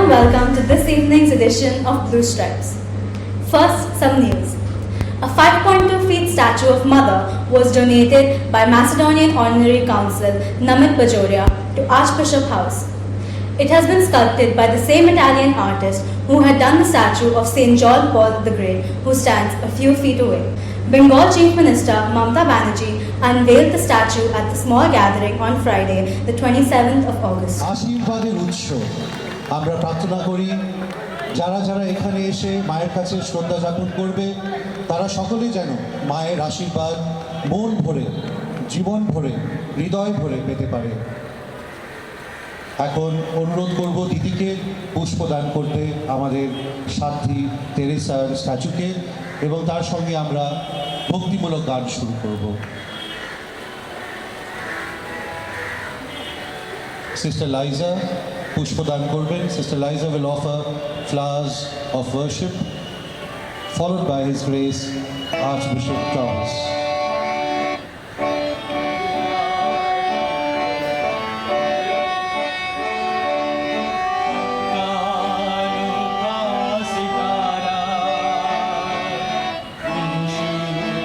warm welcome to this evening's edition of Blue Stripes. First, some news. A 5.2 feet statue of Mother was donated by Macedonian Ordinary Council Namit Bajoria to Archbishop House. It has been sculpted by the same Italian artist who had done the statue of St. John Paul the Great, who stands a few feet away. Bengal Chief Minister Mamata Banerjee unveiled the statue at the small gathering on Friday, the 27th of August. আশীর্বাদের উৎস আমরা প্রার্থনা করি যারা যারা এখানে এসে মায়ের কাছে শ্রদ্ধা জ্ঞাপন করবে তারা সকলেই যেন মায়ের আশীর্বাদ মন ভরে জীবন ভরে হৃদয় ভরে পেতে পারে। এখন অনুরোধ করব দিদিকে পুষ্পদান করতে আমাদের সাধ্বী তেরেসার স্ট্যাচুকে এবং তার সঙ্গে আমরা ভক্তিমূলক গান শুরু করব। Sister Liza পুষ্পদান করবেন। Sister Liza will offer flowers of worship followed by His Grace Archbishop Thomas.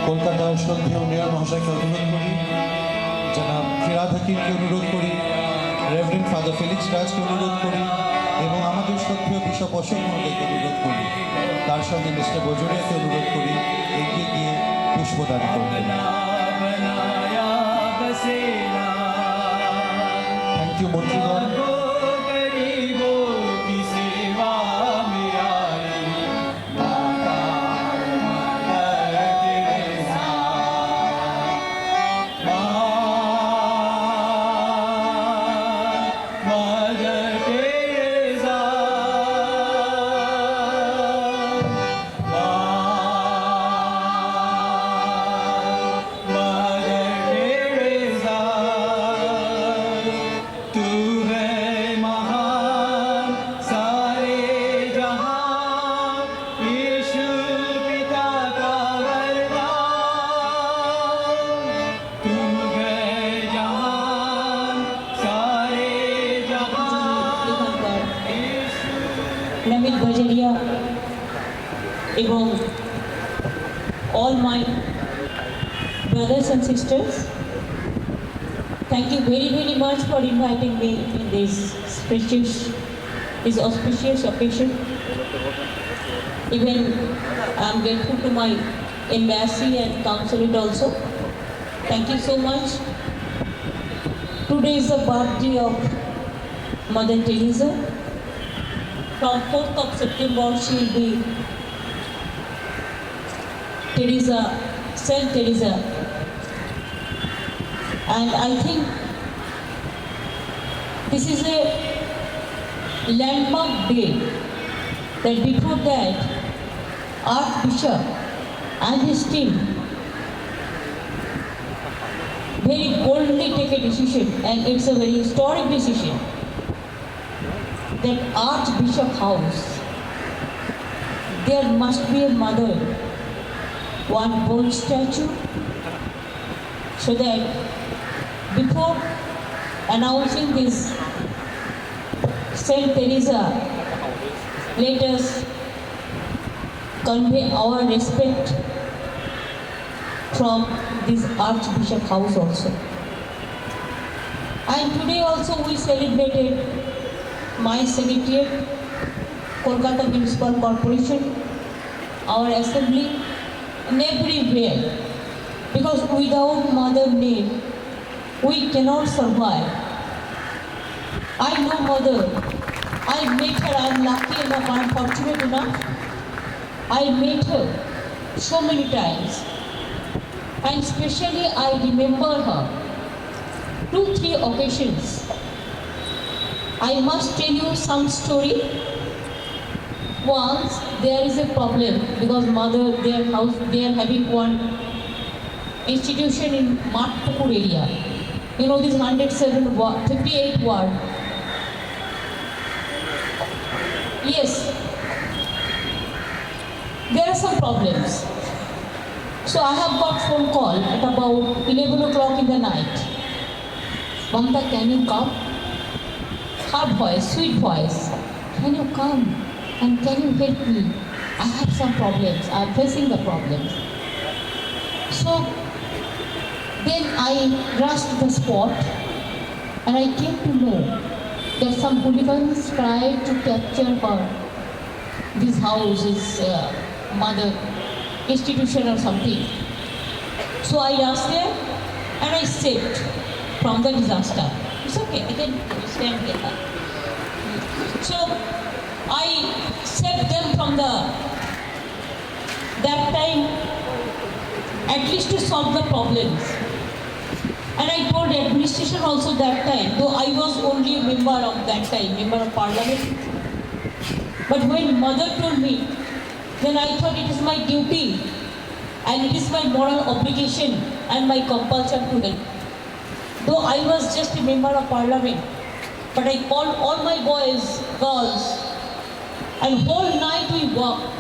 কলকাতার শ্রদ্ধেয় মেয়র মহাশয়কে অনুরোধ করি, জনাব ফিরাদ হাকিমকে অনুরোধ করি, রেভারেন্ড ফাদার ফেলিক্স রাজকে অনুরোধ করি এবং আমাদের শ্রদ্ধেয় বিশপ অশোক মহোদয়কে অনুরোধ করি, তার সঙ্গে মিস্টার বজরিয়াকে অনুরোধ করি এগিয়ে গিয়ে পুষ্পদান করবেন। থ্যাংক ইউ মন্ত্রীগণ। Namit Bajoria এবং all my brothers and sisters, thank you very much for inviting me in this auspicious occasion. Even I am grateful to my embassy and consulate also. Thank you so much. Today is the birthday of Mother Teresa. From 4th of September, she will be Saint Teresa. And I think this is a landmark day, that before that, Archbishop and his team very boldly take a decision, and it's a very historic decision, that Archbishop House, there must be a mother, one bold statue, so that before announcing this Saint Teresa, let us convey our respect from this Archbishop House also. And today also we celebrated my secretariat, Kolkata Municipal Corporation, our assembly, and everywhere. Because without Mother name, we cannot survive. I know Mother. I met her. I am lucky enough, I am fortunate enough. I met her so many times. And especially I remember her 2-3 occasions. I must tell you some story. Once there is a problem because Mother, their house, they are having one institution in Matpukur area. You know this 58 ward. Yes, there are some problems. So I have got phone call at about 11 o'clock in the night. Mamta, can you come? Her voice, sweet voice. can you come and can you help me? I have some problems. I am facing the problems. So then I rushed to the spot and I came to know that some hooligans tried to capture her. This house is mother institution or something. So I rushed there and I saved from the disaster. It's okay, I can stand here. So I saved them from that time, at least to solve the problems. And I told administration also that time, though I was only a member of that time, member of parliament. But when mother told me, then I thought it is my duty and it is my moral obligation and my compulsion to them. Though I was just a member of parliament, but I called all my boys, girls, and whole night we worked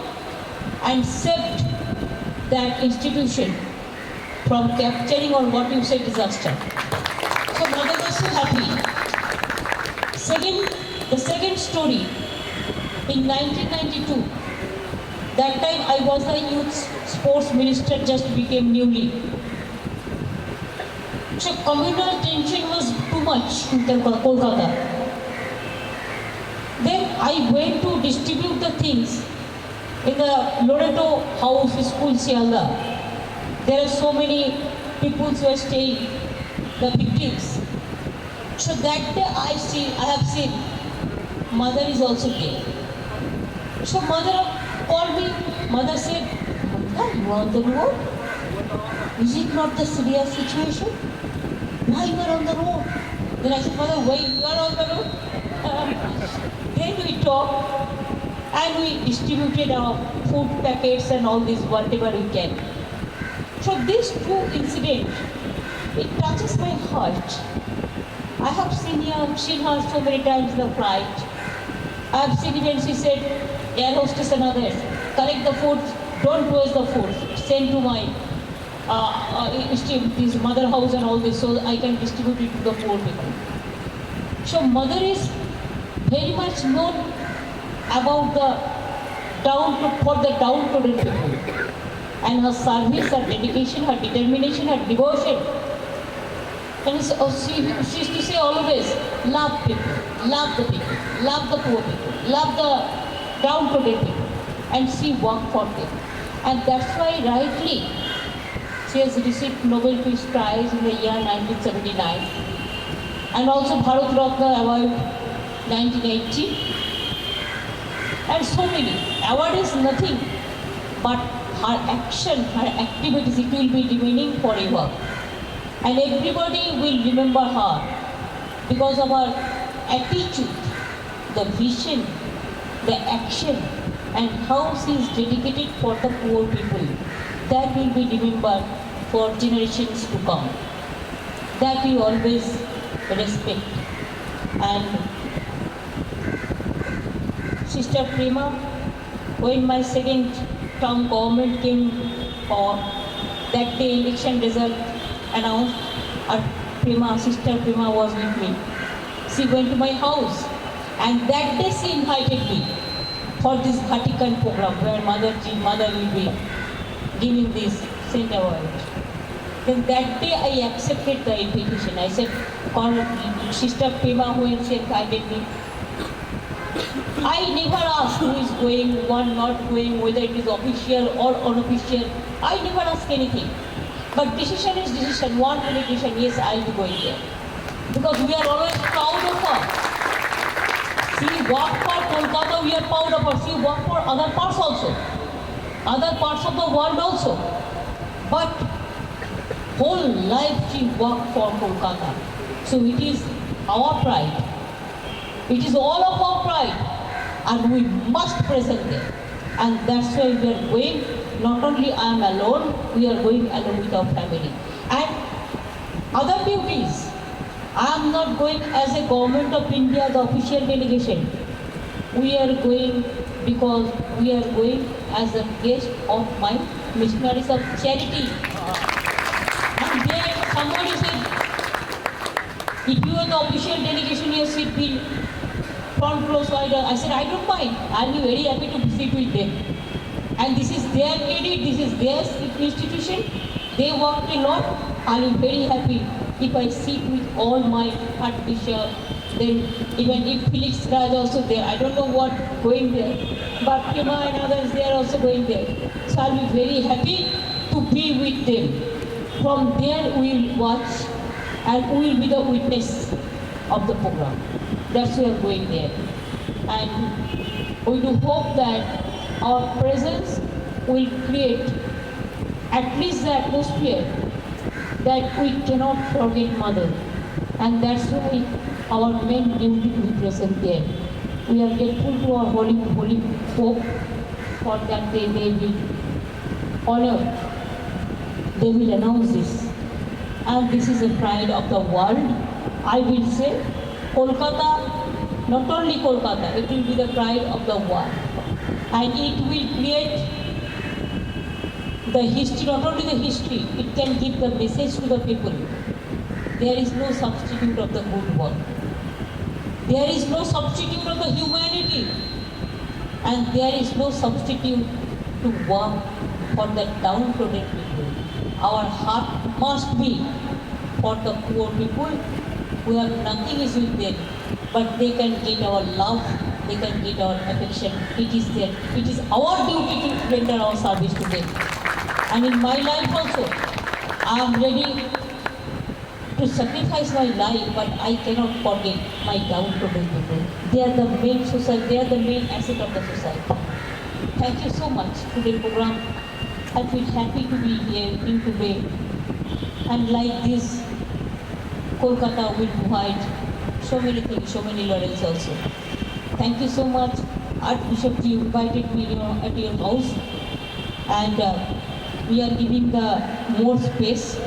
and saved that institution from capturing or what you say disaster. So mother was so happy. The second story, in 1992, that time I was the youth sports minister, just became newly. So communal tension was too much in Kolkata. Then I went to distribute the things in the Loreto House School, Sialda. There are so many people who are staying, the victims. So that day I have seen mother is also there. So mother called me. Mother said, "Mother, you are on the road? Is it not the serious situation? Why you are on the road?" Then I said, "Mother, why you are on the road?" Then we talked and we distributed our food packets and all this, whatever we can. So these two incidents, it touches my heart. I have seen her so many times in the flight. I have seen when she said, air hostess and others, collect the food, don't waste the food, send to my this mother house and all this, so I can distribute it to the poor people. So mother is very much known about for the downtrodden people. And her service, her dedication, her determination, her devotion. And she used to say always, love people, love the people, love the poor people, love the downtrodden people. And she worked for them. And that's why rightly she has received Nobel Peace Prize in the year 1979 and also Bharat Ratna Award 1980. And so many. Award is nothing but her action, her activities, it will be remaining forever. And everybody will remember her because of her attitude, the vision, the action, and how she is dedicated for the poor people. That will be remembered for generations to come. That we always respect. And Sister Prema, when my second term government came for that day election result announced, Sister Prema was with me. She went to my house and that day she invited me for this Vatican program where mother will be giving this Saint Award. Then that day I accepted the invitation. I said, call Sister Prema when she invited me. I never asked who is going, who are not going, whether it is official or unofficial. I never ask anything. But decision is decision. One politician, yes, I'll be going there. Because we are always proud of her. She worked for Kolkata, we are proud of her. She worked for other parts also. Other parts of the world also. But whole life she worked for Kolkata. So it is our pride. It is all of our pride. And we must present there. And that's why we are going, not only I am alone, we are going along with our family. And other duties, I am not going as a Government of India, the official delegation. We are going because we are going as a guest of my missionaries of charity. And there somebody said, if you are the official delegation, yes, it will front row, so I said, I don't mind. I'll be very happy to sit with them. And this is their credit, this is their institution. They worked a lot. I'll be very happy if I sit with all my Archbishop, then even if Felix Raj also there. I don't know what going there, but Kima and others, they are also going there. So I'll be very happy to be with them. From there we will watch and we will be the witness of the program. That's why we are going there. And we do hope that our presence will create at least the atmosphere that we cannot forget Mother. And that's why our main duty to be present there. We are grateful to our holy Pope for that they will honor, they will announce this. And this is a pride of the world. I will say, Kolkata, not only Kolkata, it will be the pride of the world. And it will create the history, not only the history, it can give the message to the people. There is no substitute of the good work. There is no substitute of the humanity. And there is no substitute to work for the downtrodden people. Our heart must be for the poor people who have nothing is with them, but they can get our love, they can get our affection. It is there. It is our duty to render our service to them. And in my life also, I am ready to sacrifice my life, but I cannot forget my downtrodden people. They are the main society, they are the main asset of the society. Thank you so much for the program. I feel happy to be here in today. And like this, Kolkata will provide so many things, so many laurels also. Thank you so much. Archbishop, you invited me at your house. And we are giving the more space.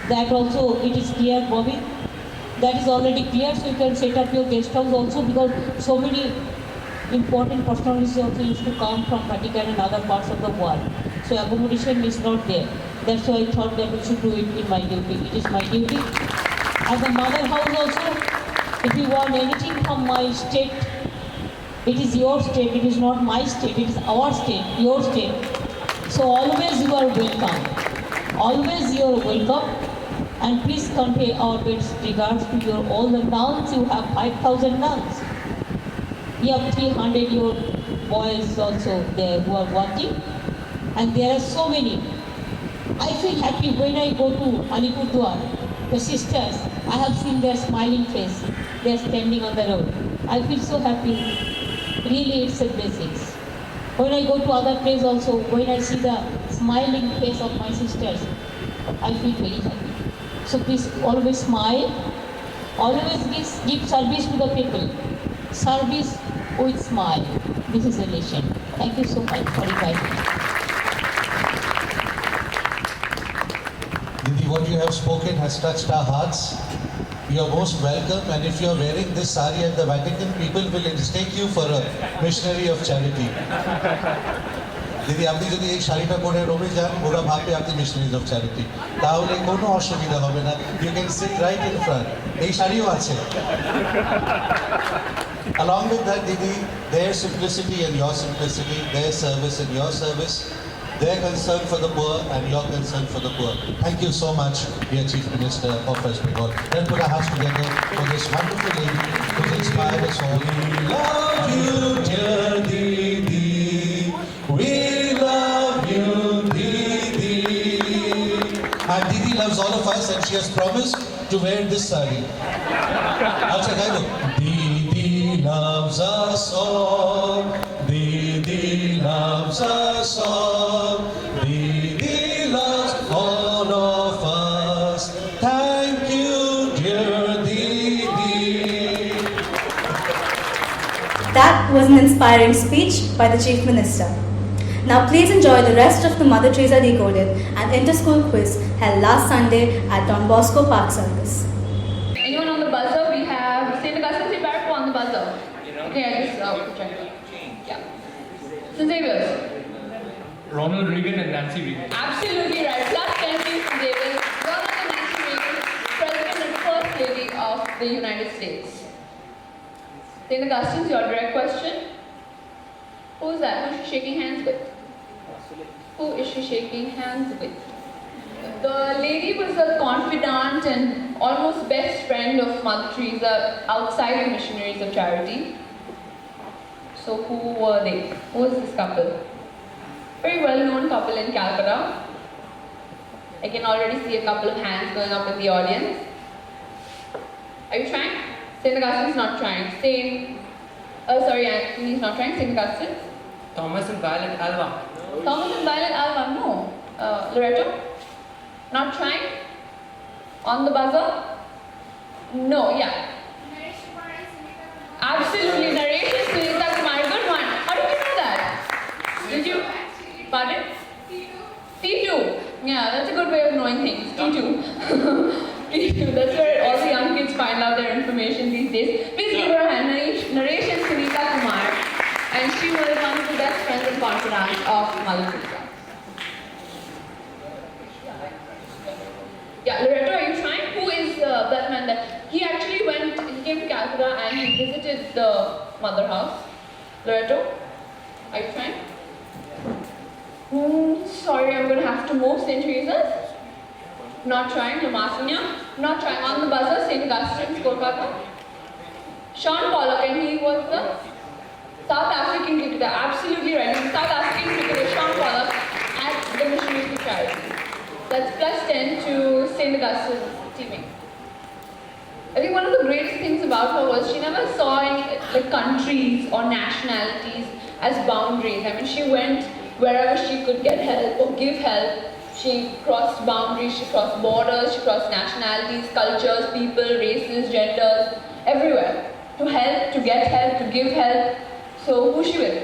That also, it is clear, Bobby. That is already clear, so you can set up your guest house also, because so many important personalities also used to come from Vatican and other parts of the world. So accommodation is not there. That's why I thought that we should do it in my duty. It is my duty. As a mother house also, if you want anything from my state, it is your state, it is not my state, it is our state, your state. So always you are welcome. Always you are welcome. And please convey our best regards to your all the nuns. You have 5,000 nuns. You have 300 boys also there who are working. And there are so many. I feel happy when I go to Alipurduar. The sisters, I have seen their smiling face. They are standing on the road. I feel so happy. Really, it's a blessing. When I go to other places also, when I see the smiling face of my sisters, I feel very happy. So please always smile. Always give service to the people. Service with smile. This is a relation. Thank you so much for inviting me. Didi, what you have spoken has touched our hearts. You are most welcome, and if you are wearing this sari at the Vatican, people will mistake you for a missionary of charity. Didi, আপনি যদি এই শাড়িটা পরে রোমে যান, ওরা ভাববে আপনি মিশনারিজ অফ চ্যারিটি। তাহলে কোনো অসুবিধা হবে না। You can sit right in front. এই শাড়িও আছে। Along with that, Didi, their simplicity and your simplicity, their service and your service, their concern for the poor and your concern for the poor. Thank you so much, dear Chief Minister of West Bengal. Let's put our hearts together for this wonderful lady who inspired us all. We love you, dear Didi. We love you, Didi. And Didi loves all of us, and she has promised to wear this sari. Acha, guys, Didi loves us all. Didi loves us all. Didi loves all of us. Thank you, dear Didi. That was an inspiring speech by the Chief Minister. Now please enjoy the rest of the Mother Teresa Decoded, an inter-school quiz held last Sunday at Don Bosco Park Circus. Anyone on the buzzer? We have St. Augustine St. Barrett on the buzzer. Okay, I guess yeah. St. Xavier's. Ronald Reagan and Nancy Reagan. Absolutely right. Plus 10 please, St. Xavier's. Ronald and Nancy Reagan, President and First Lady of the United States. St. Augustine's, your direct question. Who's that? Who's she shaking hands with? Who is she shaking hands with? The lady was a confidant and almost best friend of Mother Teresa outside of Missionaries of Charity. So who were they? Who was this couple? Very well-known couple in Calcutta. I can already see a couple of hands going up in the audience. Are you trying? St. Augustine's not trying. Anthony's not trying. St. Augustine? Thomas and Violet Alva. Thomas and Violet Alva, no. Loretto? Not trying? On the buzzer? No, yeah. Absolutely, narration Sunita Kumar, good one. How did you know that? Did you? Pardon? T2. Yeah, that's a good way of knowing things. T2. T2, that's where all the young kids find out their information these days. Please give her a hand. Narration Sunita Kumar. And she was one of the best friends and confidants of Mother Teresa. Yeah, Loretto, are you trying? Who is that man that he actually he came to Calcutta and he visited the mother house. Loretto, are you trying? Sorry, I'm going to have to move. St. Teresa's? Not trying. Lamasnya? Not trying. On the buzzer, St. Augustine's, Kolkata. Sean Pollock, and he was the South African cricketer. Absolutely right. He's South African cricketer, Sean Pollock, at the Missionaries of Charity. That's +10 to St. Augustine's teaming. I think one of the greatest things about her was she never saw any countries or nationalities as boundaries. I mean, she went wherever she could get help or give help. She crossed boundaries, she crossed borders, she crossed nationalities, cultures, people, races, genders, everywhere. To help, to get help, to give help. So who's she with?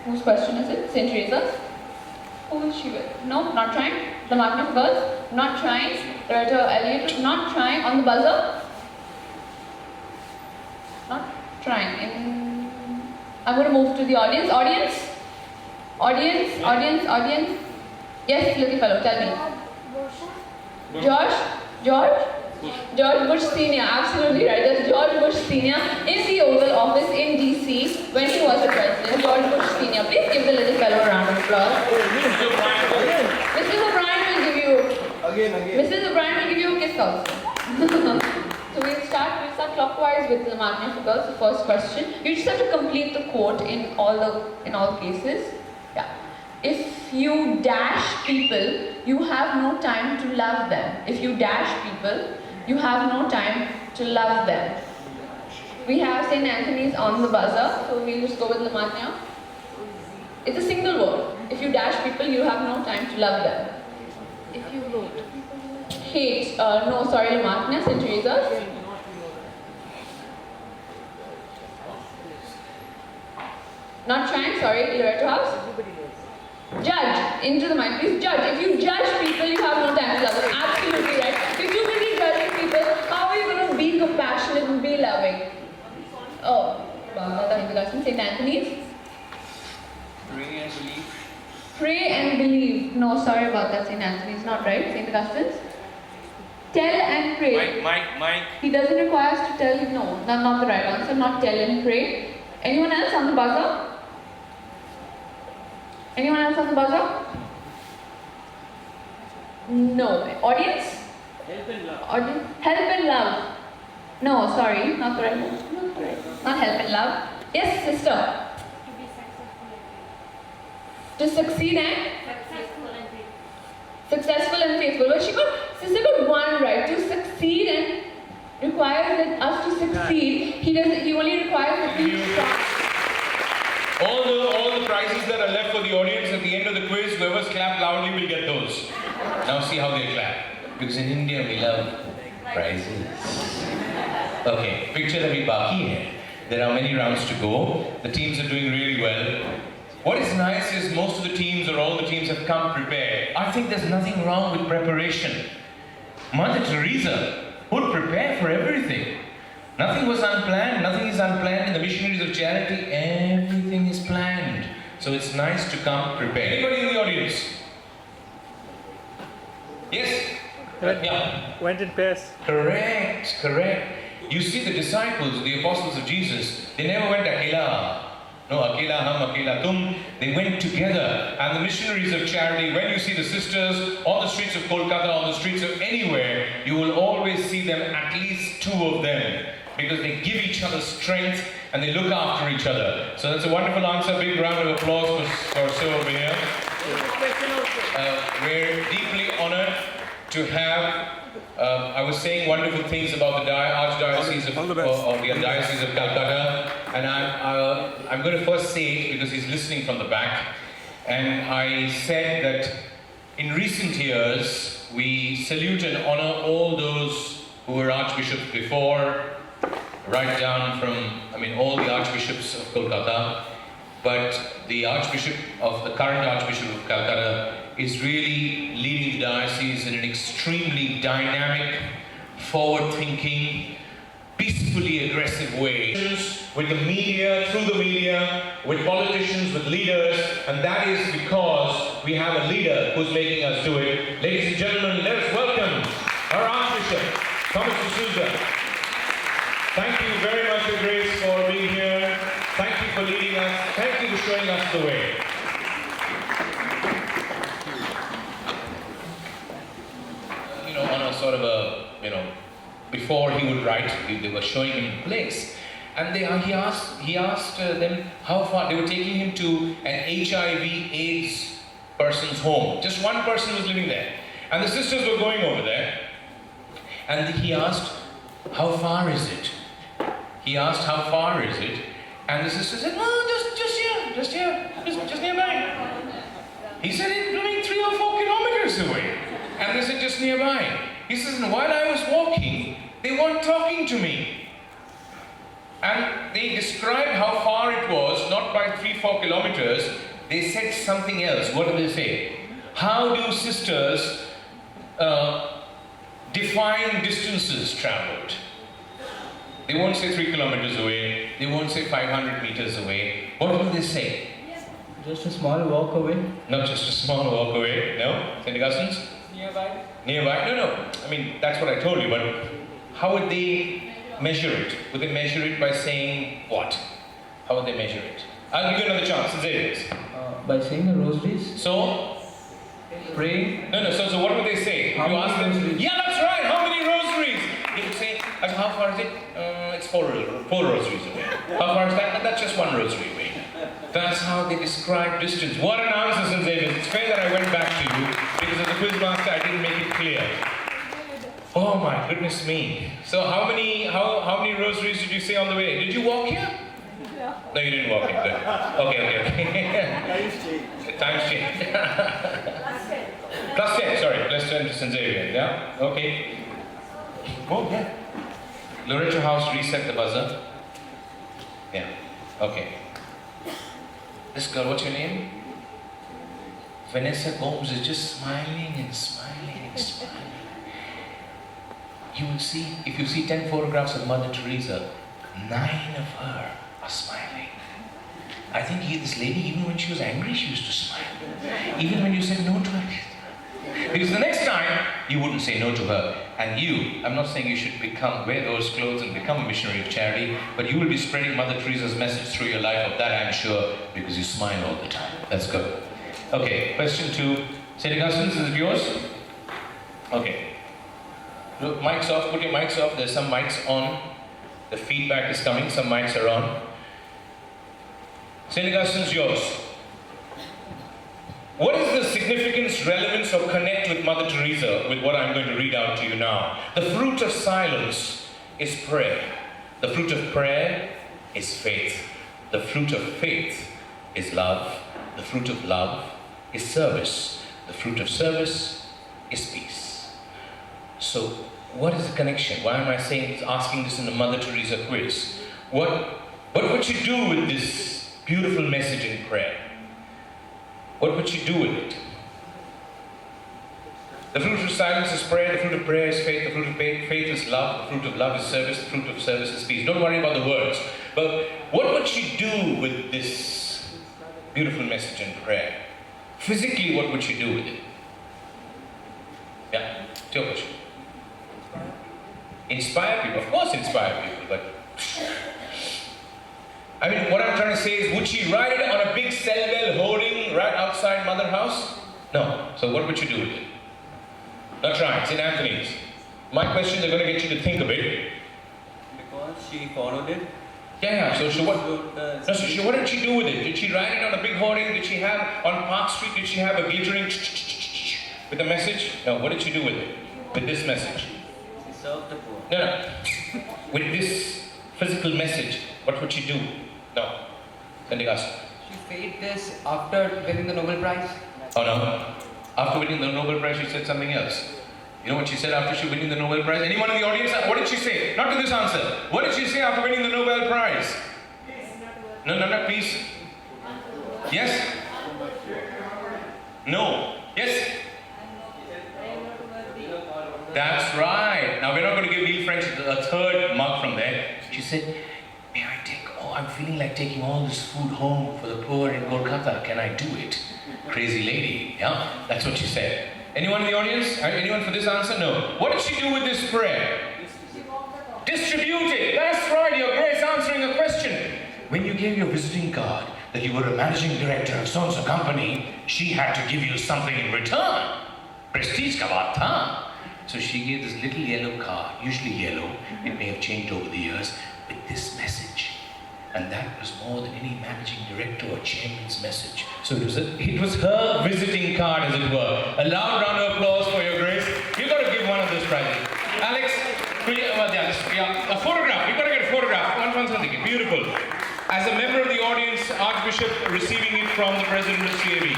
Whose question is it? St. Teresa's? Who is she with? No, not trying. The Martin of Girls? Not trying. Loretto Elliott? Not trying. On the buzzer? Not trying. I'm going to move to the audience. Audience. Yes, little fellow, tell me. George Bush Sr. Absolutely right. That's George Bush Sr. in the Oval Office in DC when he was the president. George Bush Sr. Please give the little fellow a round of applause. Mrs. O'Brien will give you a kiss also. So we'll start clockwise with the Magnificals, the first question. You just have to complete the quote in all cases. Yeah. If you dash people, you have no time to love them. If you dash people, you have no time to love them. We have St. Anthony's on the buzzer, so we'll just go with Lamatnya. It's a single word. If you dash people, you have no time to love them. If you hate, no, sorry, Lamatnya, St. Teresa's. Not trying, sorry, Loretto House. Judge, into the mind, please judge. If you judge people, you have no time to love them. Absolutely right. If you're busy judging people, how are you going to be compassionate and be loving? Oh, St. Anthony's. Pray and believe. Pray and believe. No, sorry about that, St. Anthony's. Not right. St. Augustine's. Tell and pray. Mike. He doesn't require us to tell him. No, not the right answer. Not tell and pray. Anyone else on the buzzer? Anyone else on the buzzer? No. Audience? Help and love. Audience? Help and love. No, sorry, not the right one. Not help and love. Yes, sister. To succeed and? Successful and faithful. Well, sister got one right. To succeed and requires us to succeed. He only requires us to be strong. All the prizes that are left for the audience at the end of the quiz, whoever's clapped loudly will get those. Now see how they clap. Because in India we love prizes. Okay, picture abhi baki hai. There are many rounds to go. The teams are doing really well. What is nice is most of the teams or all the teams have come prepared. I think there's nothing wrong with preparation. Mother Teresa would prepare for everything. Nothing was unplanned, nothing is unplanned in the Missionaries of Charity. Everything is planned. So it's nice to come prepared. Anybody in the audience? Yes? Yeah. Went in pairs. Correct. You see the disciples, the apostles of Jesus, they never went akela. No, akela hum, akela tum. They went together. And the missionaries of charity, when you see the sisters on the streets of Kolkata, on the streets of anywhere, you will always see them, at least two of them, because they give each other strength and they look after each other. So that's a wonderful answer. Big round of applause for Sue over here. We're deeply honored to have, I was saying wonderful things about the Archdiocese of the Diocese of Calcutta, and I'm going to first say it because he's listening from the back. And I said that in recent years, we salute and honor all those who were archbishops before, right down from, all the archbishops of Kolkata. But the current Archbishop of Calcutta is really leading the diocese in an extremely dynamic, forward-thinking, peacefully aggressive way. With the media, through the media, with politicians, with leaders, and that is because we have a leader who's making us do it. Ladies and gentlemen, let us welcome our Archbishop, Thomas D'Souza. Thank you very much, Your Grace, for being here. Thank you for leading us. Thank you for showing us the way. On a sort of a, before he would write, they were showing him place. And he asked them how far. They were taking him to an HIV/AIDS person's home. Just one person was living there. And the sisters were going over there. And he asked, how far is it? He asked, how far is it? And the sister said, just nearby. He said, it's only 3 or 4 kilometers away. And they said, just nearby. He says, and while I was walking, they weren't talking to me. And they described how far it was, not by 3-4 kilometers. They said something else. What do they say? How do sisters define distances traveled? They won't say 3 kilometers away. They won't say 500 meters away. What will they say? Just a small walk away. Not just a small walk away. No? St. Augustine's? Nearby. Nearby? No. That's what I told you, but how would they measure it? Would they measure it by saying what? How would they measure it? I'll give you another chance. Say it. By saying the rosaries. So? Praying. No. So what would they say? How You many ask them, rosaries? yeah, that's right. How many rosaries? They would say, how far is it? It's 4 rosaries away. How far is that? That's just 1 rosary away. That's how they describe distance. What an answer, St. David. It's fair that I went back to you because as a quiz master I didn't make it clear. Oh my goodness me. So how many rosaries did you say on the way? Did you walk here? No, you didn't walk here. Good. Okay. Times change. Plus 10, sorry. Plus 10 to St. Xavier. Yeah? Okay. Oh, yeah. Loretto House, reset the buzzer. Yeah. Okay. This girl, what's your name? Vanessa Gomes is just smiling and smiling and smiling. You will see, if you see 10 photographs of Mother Teresa, 9 of her are smiling. I think this lady, even when she was angry, she used to smile. Even when you said no to her. Because the next time, you wouldn't say no to her. And I'm not saying you should wear those clothes and become a missionary of charity, but you will be spreading Mother Teresa's message through your life, of that I'm sure, because you smile all the time. That's good. Okay, question 2. St. Augustine's, is it yours? Okay. Look, mics off, put your mics off. There's some mics on. The feedback is coming, some mics are on. St. Augustine's, yours. What is the significance, relevance, or connect with Mother Teresa with what I'm going to read out to you now? The fruit of silence is prayer. The fruit of prayer is faith. The fruit of faith is love. The fruit of love is service. The fruit of service is peace. So, what is the connection? Why am I asking this in the Mother Teresa quiz? What would you do with this beautiful message in prayer? What would you do with it? The fruit of silence is prayer, the fruit of prayer is faith, the fruit of faith is love, the fruit of love is service, the fruit of service is peace. Don't worry about the words. But what would you do with this beautiful message in prayer? Physically, what would you do with it? Yeah, it's your question. Inspire people, of course inspire people, but I mean, what I'm trying to say is, would she write it on a big cell bell hoarding right outside Mother House? No. So what would you do with it? Not trying, St. Anthony's. My questions are going to get you to think a bit. Because she followed it. Yeah, so what? No, so what did she do with it? Did she write it on a big hoarding? Did she have, on Park Street, did she have a glittering with a message? No, what did she do with it? With this message? She served the poor. No. With this physical message, what would she do? No. Sandikastu. She faked this after winning the Nobel Prize. Oh no. After winning the Nobel Prize, she said something else. You know what she said after she winning the Nobel Prize? Anyone in the audience? What did she say? Not to this answer. What did she say after winning the Nobel Prize? No, peace. Yes? No. Yes? That's right. Now we're not going to give Neil French a third mug from there. She said, may I take, I'm feeling like taking all this food home for the poor in Kolkata. Can I do it? Crazy lady. Yeah? That's what she said. Anyone in the audience? Anyone for this answer? No. What did she do with this prayer? Distribute it. That's right. Your Grace answering a question. When you gave your visiting card that you were a managing director of so-and-so company, she had to give you something in return. Prestige ka baat tha. So she gave this little yellow card, usually yellow, it may have changed over the years, with this message. And that was more than any managing director or chairman's message. So it was her visiting card, as it were. A loud round of applause for your Grace. You've got to give one of those prizes. Alex, a photograph. You've got to get a photograph. One, beautiful. As a member of the audience, Archbishop receiving it from the President of CAB.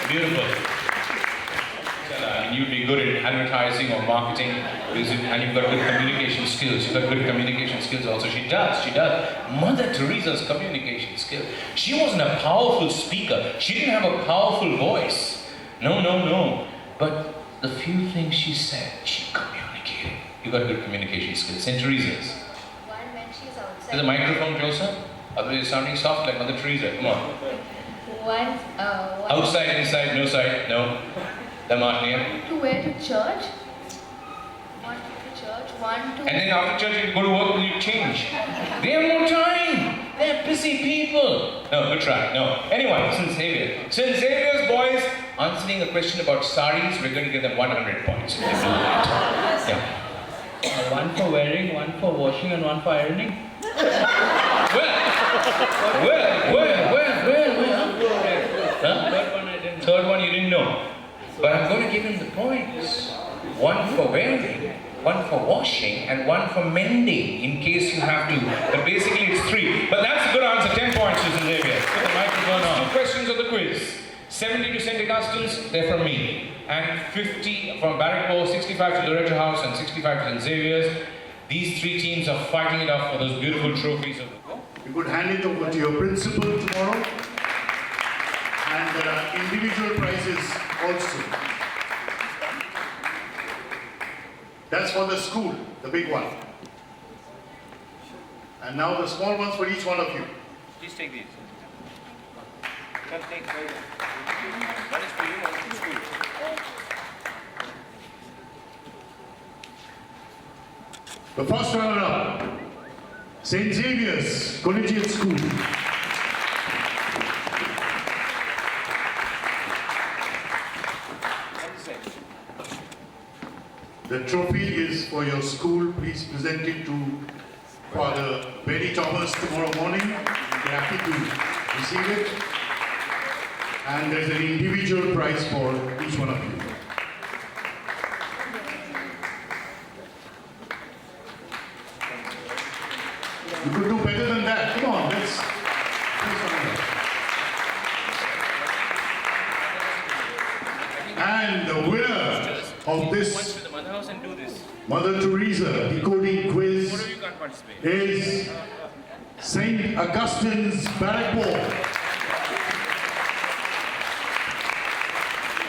Beautiful. I mean, you'd be good at advertising or marketing, and you've got good communication skills. You've got good communication skills also. She does. Mother Teresa's communication skill. She wasn't a powerful speaker. She didn't have a powerful voice. No. But the few things she said, she communicated. You've got good communication skills. St. Teresa's. When she's outside. Is the microphone closer? Otherwise, you're sounding soft like Mother Teresa. Come on. Outside, inside, no side, no. The Martinian. To wear to church. And then after church, you go to work and you change. They have no time. They're busy people. No, good try. No. Anyone, St. Xavier. St. Xavier's boys answering a question about saris, we're going to give them 100 points. If they do that. Yeah. One for wearing, one for washing, and one for ironing. Well. Huh? Third one I didn't know. Third one you didn't know. But I'm going to give him the points. One for wearing, one for washing, and one for mending, in case you have to. But basically it's 3. But that's a good answer. 10 points to St. Xavier. Put the microphone on. 2 questions of the quiz. 70 to St. Augustine's, they're from me. And 50 from Barrackpore, 65 to Loreto House, and 65 to St. Xavier's. These 3 teams are fighting it out for those beautiful trophies. You could hand it over to your principal tomorrow. And there are individual prizes also. That's for the school, the big one. And now the small ones for each one of you. Please take these. Come take one is for you, one is for school. The first runner-up, St. Xavier's Collegiate School. The trophy is for your school. Please present it to Father Benny Thomas tomorrow morning. We'll be happy to receive it. And there's an individual prize for each one of you. You could do better than that. Come on, let's. And the winner of this Mother Teresa decoding quiz is St. Augustine's Barrackpore.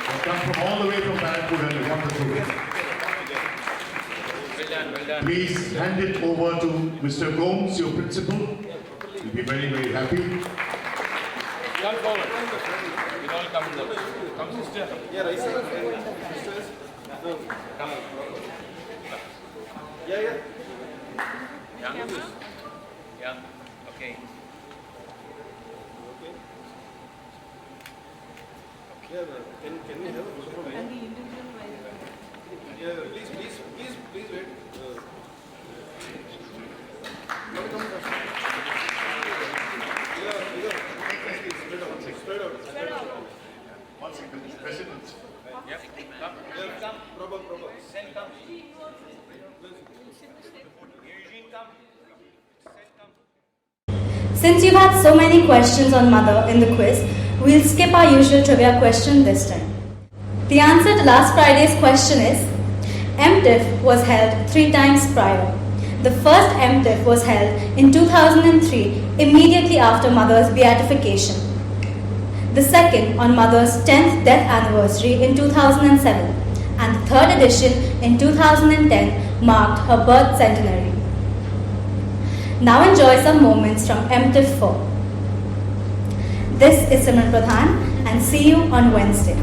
They come from all the way from Barrackpore and they won the trophy. Well done. Please hand it over to Mr. Gomes, your principal. We'll be very, very happy. Come forward. We'll all come in. Come, sister. Yeah, right. Sisters. Come. Yeah. Okay. Can we have a photo for me? Yeah, please wait. Straight out. One second, President. Yep. Come. Proper. Sen come. Eugene come. Sen come. Since you've had so many questions on mother in the quiz, we'll skip our usual trivia question this time. The answer to last Friday's question is, MTIF was held 3 times prior. The first MTIF was held in 2003, immediately after Mother's beatification. The second on Mother's 10th death anniversary in 2007, and the third edition in 2010 marked her birth centenary. Now enjoy some moments from MTIF 4. This is Simran Pradhan, and see you on Wednesday.